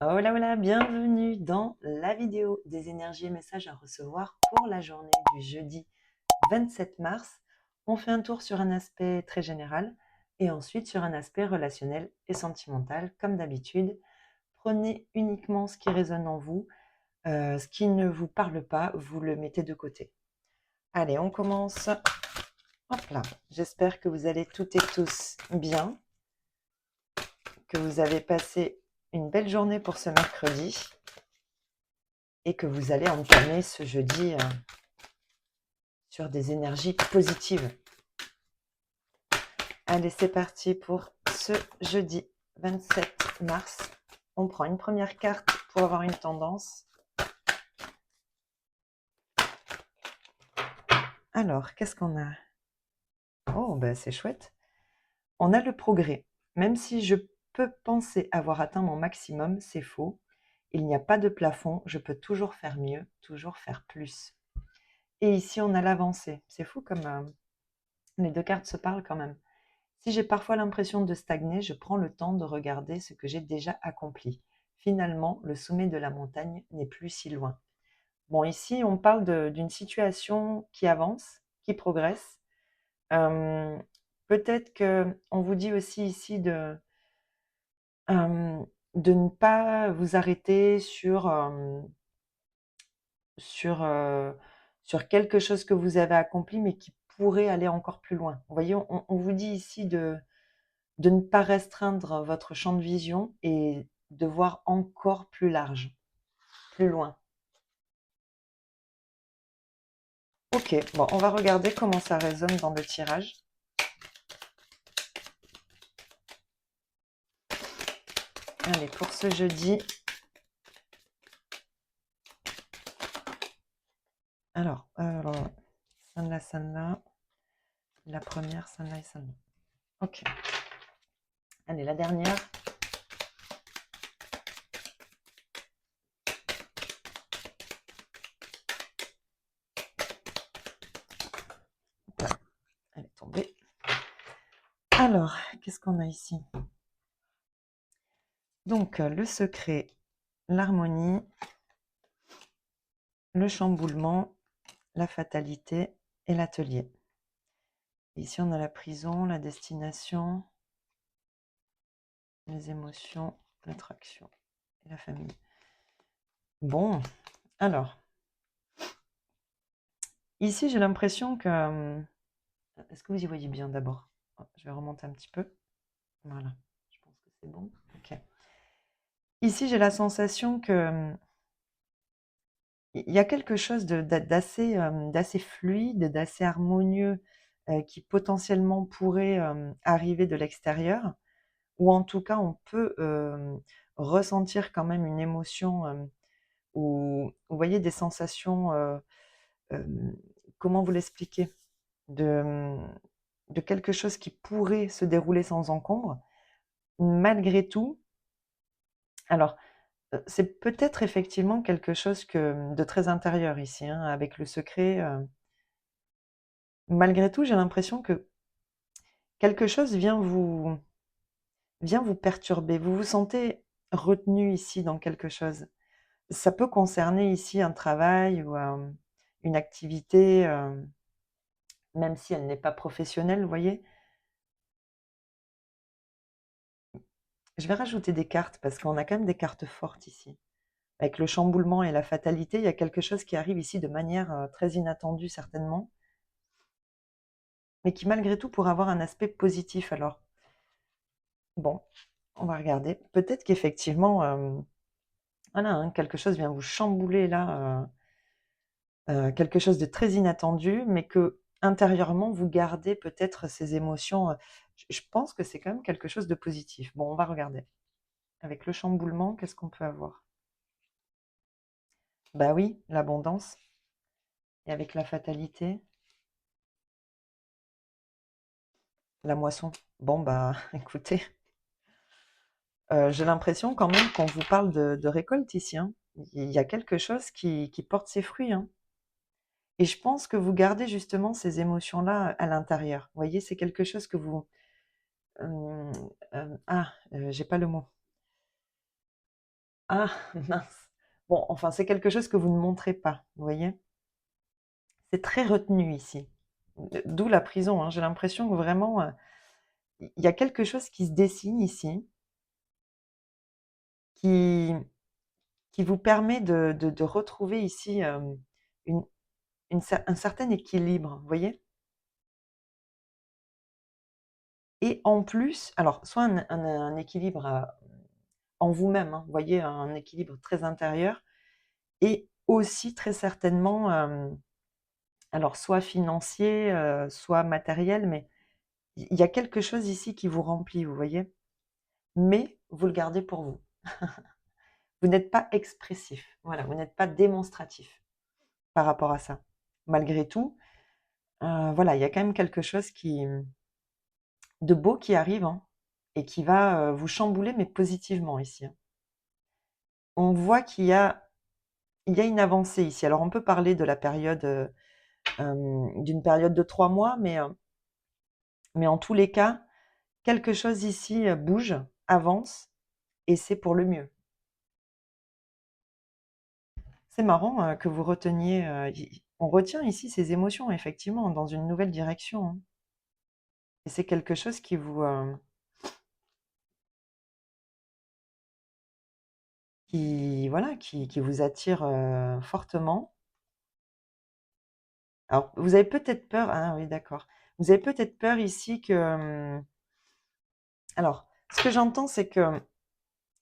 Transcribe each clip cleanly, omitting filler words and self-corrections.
Hola, hola, bienvenue dans la vidéo des énergies et messages à recevoir pour la journée du jeudi 27 mars. On fait un tour sur un aspect très général et ensuite sur un aspect relationnel et sentimental. Comme d'habitude, prenez uniquement ce qui résonne en vous. Ce qui ne vous parle pas, vous le mettez de côté. Allez, on commence. Hop là. J'espère que vous allez toutes et tous bien, que vous avez passé une belle journée pour ce mercredi et que vous allez entamer ce jeudi sur des énergies positives. Allez, c'est parti pour ce jeudi 27 mars. On prend une première carte pour avoir une tendance. Alors, qu'est-ce qu'on a? Oh, ben c'est chouette. On a le progrès. Même si je peux penser avoir atteint mon maximum, c'est faux. Il n'y a pas de plafond, je peux toujours faire mieux, toujours faire plus. Et ici, on a l'avancée. C'est fou comme les deux cartes se parlent quand même. Si j'ai parfois l'impression de stagner, je prends le temps de regarder ce que j'ai déjà accompli. Finalement, le sommet de la montagne n'est plus si loin. Bon, ici, on parle d'une situation qui avance, qui progresse. Euh, Peut-être qu'on vous dit aussi ici euh, de ne pas vous arrêter sur, sur quelque chose que vous avez accompli, mais qui pourrait aller encore plus loin. Vous voyez, on vous dit ici de ne pas restreindre votre champ de vision et de voir encore plus large, plus loin. Ok, bon, on va regarder comment ça résonne dans le tirage. Allez, pour ce jeudi. Alors, celle-là, la première, celle-là et celle-là. Ok. Allez, la dernière. Elle est tombée. Alors, qu'est-ce qu'on a ici? Donc, le secret, l'harmonie, le chamboulement, la fatalité et l'atelier. Ici, on a la prison, la destination, les émotions, l'attraction et la famille. Bon, alors, ici, j'ai l'impression que... Est-ce que vous y voyez bien d'abord? Je vais remonter un petit peu. Voilà, je pense que c'est bon. Ok. Ici, j'ai la sensation que il y a quelque chose d'assez fluide, d'assez harmonieux qui potentiellement pourrait arriver de l'extérieur, ou en tout cas, on peut ressentir quand même une émotion ou, vous voyez, des sensations, euh, comment vous l'expliquer, de, de quelque chose qui pourrait se dérouler sans encombre, malgré tout. Alors, c'est peut-être effectivement quelque chose de très intérieur ici, hein, avec le secret. Malgré tout, j'ai l'impression que quelque chose vient vous perturber. Vous vous sentez retenu ici dans quelque chose. Ça peut concerner ici un travail ou une activité, même si elle n'est pas professionnelle, vous voyez. Je vais rajouter des cartes parce qu'on a quand même des cartes fortes ici. Avec le chamboulement et la fatalité, il y a quelque chose qui arrive ici de manière très inattendue certainement, mais qui malgré tout pourrait avoir un aspect positif. Alors, bon, on va regarder. Peut-être qu'effectivement, voilà, hein, quelque chose vient vous chambouler là, quelque chose de très inattendu, mais que intérieurement vous gardez peut-être ces émotions. Je pense que c'est quand même quelque chose de positif. Bon, on va regarder. Avec le chamboulement, qu'est-ce qu'on peut avoir? Bah oui, l'abondance. Et avec la fatalité, la moisson. Bon, bah écoutez, j'ai l'impression quand même qu'on vous parle de récolte ici, hein. Il y a quelque chose qui porte ses fruits, hein. Et je pense que vous gardez justement ces émotions-là à l'intérieur. Vous voyez, c'est quelque chose que vous... j'ai pas le mot. Ah, mince. Bon, enfin, c'est quelque chose que vous ne montrez pas, vous voyez? C'est très retenu ici. D'où la prison, hein. J'ai l'impression que vraiment, il y a quelque chose qui se dessine ici, qui qui vous permet de retrouver ici, une un certain équilibre, vous voyez? Et en plus, alors soit un équilibre, en vous-même, hein, vous voyez? Un équilibre très intérieur et aussi très certainement, alors soit financier, soit matériel, mais il y a quelque chose ici qui vous remplit, vous voyez? Mais vous le gardez pour vous. Vous n'êtes pas expressif, voilà, vous n'êtes pas démonstratif par rapport à ça. Malgré tout, voilà, il y a quand même quelque chose de beau qui arrive, hein, et qui va, vous chambouler, mais positivement ici, hein. On voit il y a une avancée ici. Alors on peut parler de la période, d'une période de 3 mois, mais en tous les cas, quelque chose ici, bouge, avance et c'est pour le mieux. C'est marrant, que vous reteniez, i on retient ici ses émotions effectivement dans une nouvelle direction, hein, et c'est quelque chose qui voilà, qui vous attire, fortement. Alors vous avez peut-être peur, ah oui, d'accord. Vous avez peut-être peur ici que, alors ce que j'entends, c'est que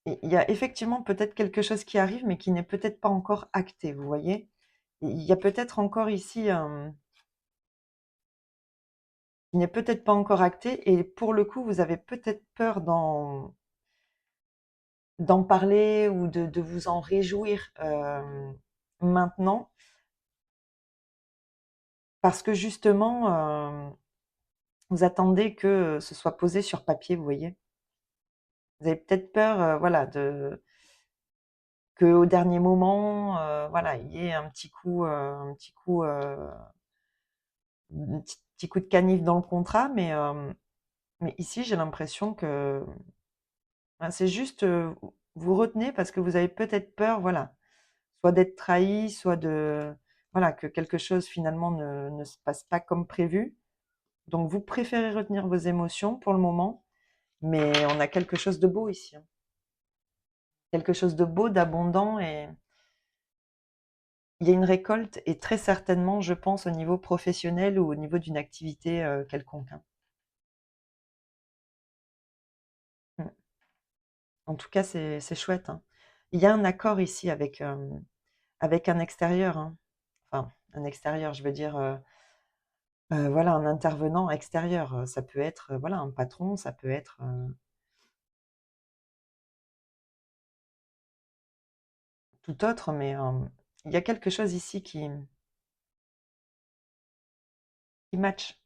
il y a effectivement peut-être quelque chose qui arrive, mais qui n'est peut-être pas encore acté, vous voyez? Il y a peut-être encore ici, qui n'est peut-être pas encore acté et pour le coup, vous avez peut-être peur d'en parler ou de vous en réjouir, maintenant parce que justement, vous attendez que ce soit posé sur papier, vous voyez? Vous avez peut-être peur, voilà, qu'au dernier moment, voilà, il y ait un petit coup de canif dans le contrat, mais ici, j'ai l'impression que, ben, c'est juste, vous retenez parce que vous avez peut-être peur, voilà, soit d'être trahi, soit de voilà, que quelque chose finalement ne se passe pas comme prévu. Donc vous préférez retenir vos émotions pour le moment, mais on a quelque chose de beau ici, hein. Quelque chose de beau, d'abondant et il y a une récolte et très certainement, je pense, au niveau professionnel ou au niveau d'une activité, quelconque, hein. Mmh. En tout cas, c'est chouette, hein. Il y a un accord ici avec un extérieur, hein. Enfin, un extérieur, je veux dire, voilà, un intervenant extérieur, ça peut être, voilà, un patron, ça peut être, tout autre, mais, il y a quelque chose ici qui match.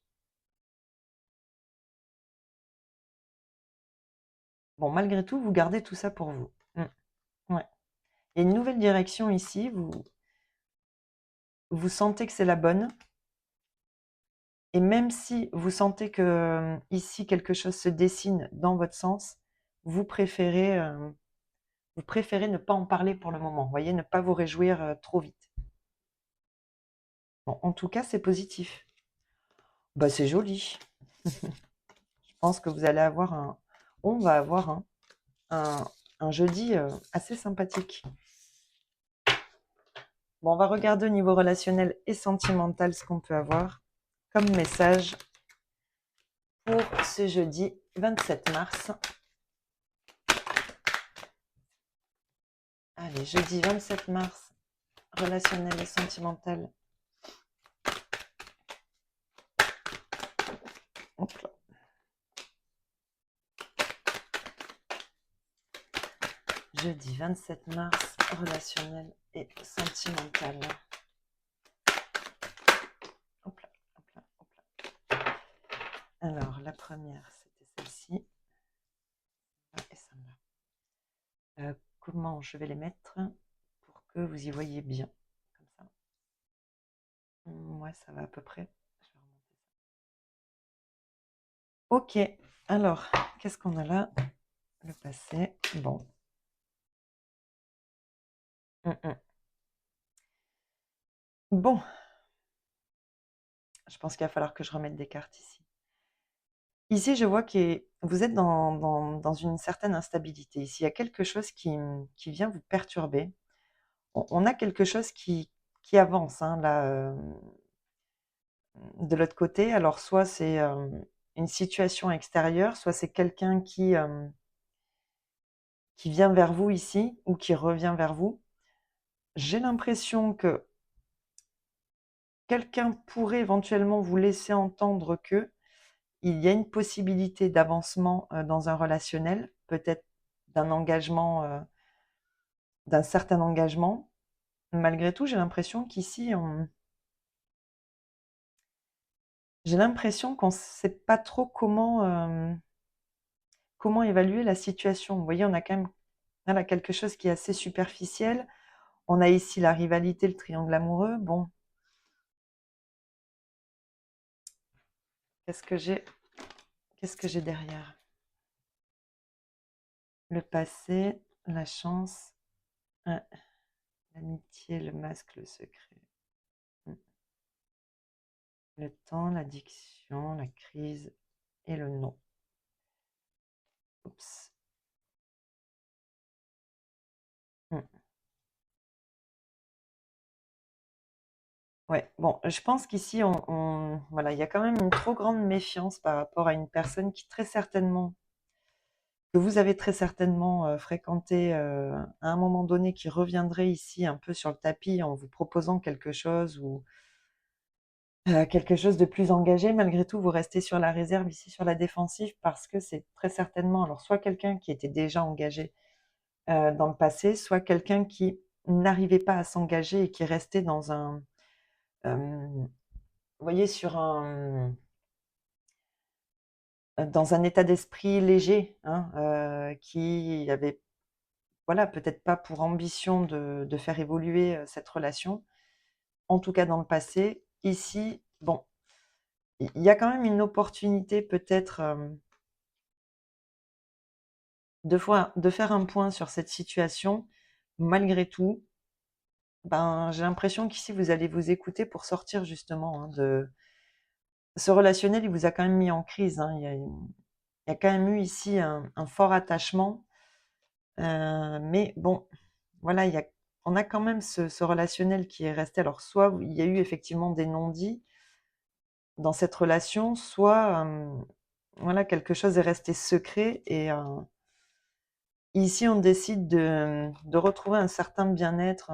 Bon, malgré tout, vous gardez tout ça pour vous. Mmh, ouais. Il y a une nouvelle direction ici, vous sentez que c'est la bonne et même si vous sentez que, ici quelque chose se dessine dans votre sens, vous préférez, vous préférez ne pas en parler pour le moment, vous voyez? Ne pas vous réjouir, trop vite. Bon, en tout cas, c'est positif. Bah, c'est joli. Je pense que vous allez avoir on va avoir un un jeudi, assez sympathique. Bon, on va regarder au niveau relationnel et sentimental ce qu'on peut avoir comme message pour ce jeudi 27 mars. Allez, jeudi 27 mars, relationnel et sentimental. Hop là. Jeudi 27 mars, relationnel et sentimental. Hop là, hop là, hop là. Alors, la première, c'était celle-ci. Et celle-là. Comment je vais les mettre pour que vous y voyez bien, comme ça. Ouais, ça va à peu près. Je vais remonter ça. Ok, alors, qu'est-ce qu'on a là? Le passé. Bon, Mmh mh. Bon, je pense qu'il va falloir que je remette des cartes ici. Ici, je vois que vous êtes dans une certaine instabilité. Ici, il y a quelque chose qui vient vous perturber. On a quelque chose qui avance, hein, là, de l'autre côté. Alors soit c'est, une situation extérieure, soit c'est quelqu'un qui vient vers vous ici ou qui revient vers vous. J'ai l'impression que quelqu'un pourrait éventuellement vous laisser entendre que il y a une possibilité d'avancement, dans un relationnel, peut-être d'un engagement, d'un certain engagement. Malgré tout, j'ai l'impression qu'ici on j'ai l'impression qu'on ne sait pas trop comment évaluer la situation. Vous voyez, on a quand même voilà quelque chose qui est assez superficiel. On a ici la rivalité, le triangle amoureux. Bon, qu'est-ce que j'ai qu'est-ce que j'ai derrière? Le passé, la chance, ouais, l'amitié, le masque, le secret. Mmh. Le temps, l'addiction, la crise et le non. Oups. Mmh. Ouais, bon, je pense qu'ici voilà, il y a quand même une trop grande méfiance par rapport à une personne qui très certainement que vous avez très certainement, fréquenté, à un moment donné, qui reviendrait ici un peu sur le tapis en vous proposant quelque chose ou, quelque chose de plus engagé. Malgré tout, vous restez sur la réserve ici, sur la défensive parce que c'est très certainement alors soit quelqu'un qui était déjà engagé, dans le passé, soit quelqu'un qui n'arrivait pas à s'engager et qui restait dans un, vous voyez, dans un état d'esprit léger, hein, qui avait, voilà, peut-être pas pour ambition de faire évoluer, cette relation, en tout cas dans le passé. Ici, bon, il y a quand même une opportunité peut-être, de faire un point sur cette situation. Malgré tout, ben, j'ai l'impression qu'ici vous allez vous écouter pour sortir justement, hein, de ce relationnel. Il vous a quand même mis en crise, hein. Il y a quand même eu ici un fort attachement, mais bon, voilà, on a quand même ce relationnel qui est resté. Alors soit il y a eu effectivement des non-dits dans cette relation, soit, voilà, quelque chose est resté secret et ici on décide de retrouver un certain bien-être,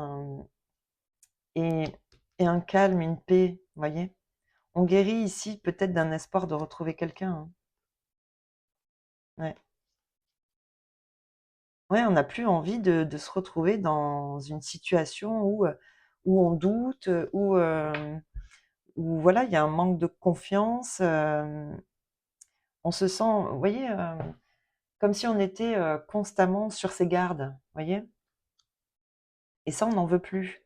et un calme, une paix, vous voyez? On guérit ici peut-être d'un espoir de retrouver quelqu'un, hein. Ouais. Ouais, on n'a plus envie de se retrouver dans une situation où on doute, où voilà, il y a un manque de confiance, on se sent, vous voyez, comme si on était, constamment sur ses gardes, vous voyez? Et ça, on n'en veut plus.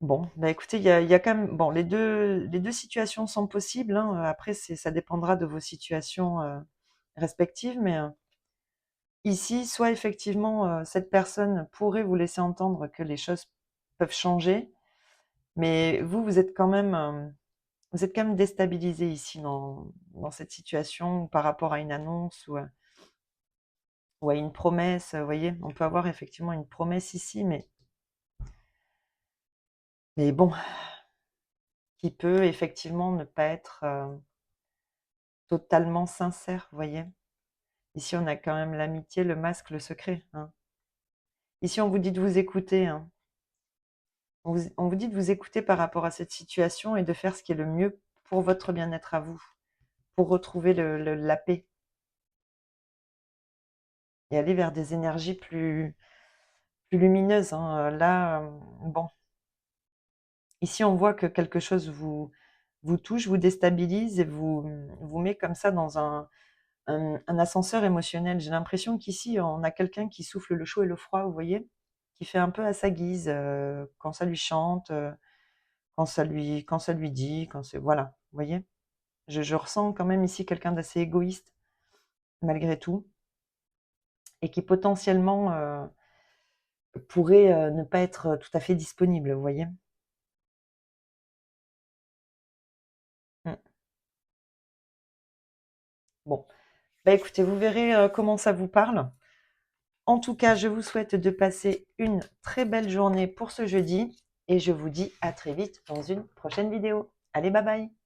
Bon, bah, écoutez, il y a quand même bon, les deux situations sont possibles, hein, après ça dépendra de vos situations, respectives, mais, ici, soit effectivement, cette personne pourrait vous laisser entendre que les choses peuvent changer, mais vous, vous êtes quand même déstabilisé ici dans cette situation par rapport à une annonce ou à une promesse, vous voyez? On peut avoir effectivement une promesse ici, mais bon, qui peut effectivement ne pas être, totalement sincère, vous voyez? Ici, on a quand même l'amitié, le masque, le secret, hein. Ici, on vous dit de vous écouter, hein. On vous dit de vous écouter par rapport à cette situation et de faire ce qui est le mieux pour votre bien-être à vous, pour retrouver la paix et aller vers des énergies plus lumineuses, hein. Là, bon, ici, on voit que quelque chose vous touche, vous déstabilise et vous met comme ça dans un ascenseur émotionnel. J'ai l'impression qu'ici, on a quelqu'un qui souffle le chaud et le froid, vous voyez? Qui fait un peu à sa guise, quand ça lui chante, quand ça lui dit, quand c'est voilà, vous voyez? Je ressens quand même ici quelqu'un d'assez égoïste, malgré tout. et qui potentiellement pourrait ne pas être tout à fait disponible, vous voyez? Mmh. Bon, bah, écoutez, vous verrez, comment ça vous parle. En tout cas, je vous souhaite de passer une très belle journée pour ce jeudi et je vous dis à très vite dans une prochaine vidéo. Allez, bye bye!